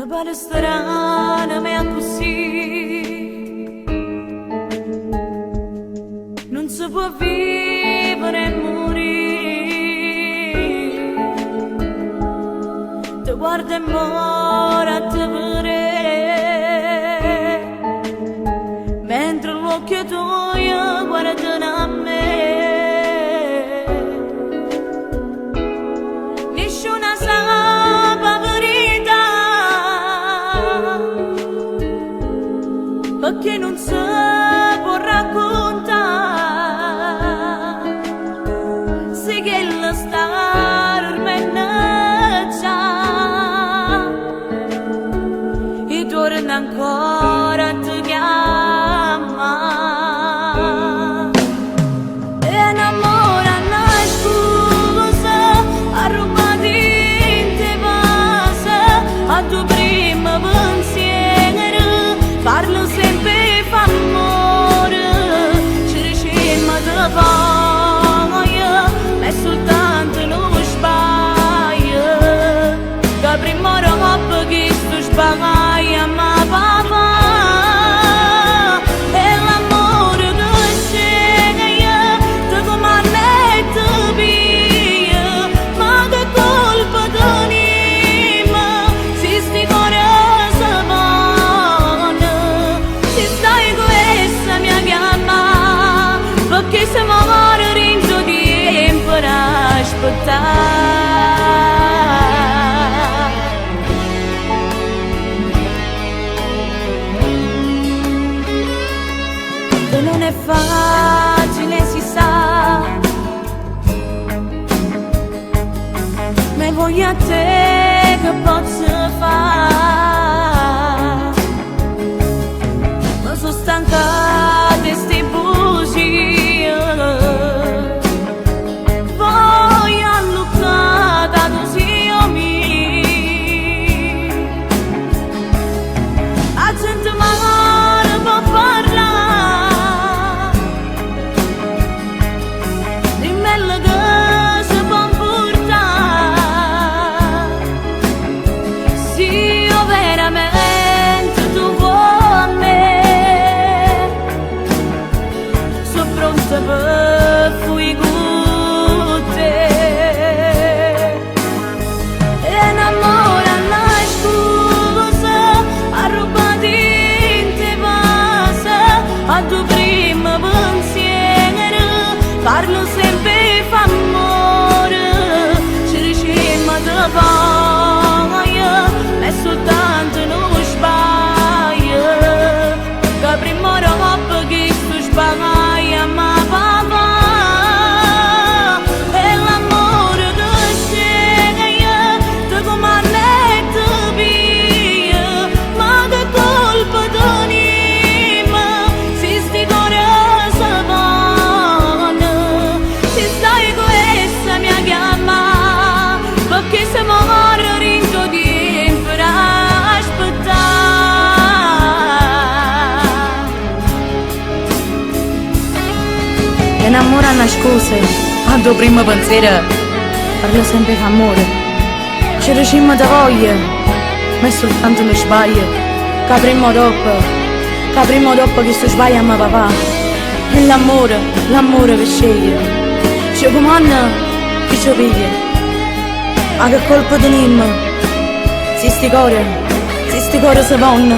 Una bella strana me così. Non si può vivere e morire. Ti guardo e muore a te vedere, mentre l'occhio tuo guarda a me. Nessuna sa la verità, perché non si può raccontare. Se che la star mennaggia e torna ancora a te chiama. E innamora una scusa a rubare in te passa a tuo primo pensiero. Parlo sempre f'amore, ci riuscimmo da voglio, ma è soltanto lo sbaglio. Da prima roba che sto sbaglio, ma papà, è l'amore che sceglie, te comanda e te piglia, ma che colpa tenim, se sti cuore si vanno, se stai questa mia chiama, perché se muore rinzo tempo per aspettare. E non è facile, si sa, ma voglio a te che posso fare. Ma sono stanca di sti bugie, voglio alluccata così io mi a gente male può parlare di bello che si può portare. Se io veramente tu vuoi me, sono pronta per fuori con te. E innamora una scusa a rubare in te passa a tuo primo pensiero. Parlo sempre f'amore, ci riuscimmo da voglio, ma è soltanto lo sbaglio. Da prima roba che sto sbaglio, ma papà, è l'amore che sceglie, te comanda e te piglia, ma che colpa tenim, se sti cuore si vanno, se stai questa mia chiama, perché se muore rinzo tempo per aspettare. E innamora una scusa a tuo primo pensiero, parlo sempre d'amore, ci riuscimmo da voglia, ma è soltanto lo sbaglio. Che prima dopo che sto sbaglio ma papà, è l'amore che sceglie, ci comanda che ci piglia. Ma che colpa tenim, se sti cuore si vanno,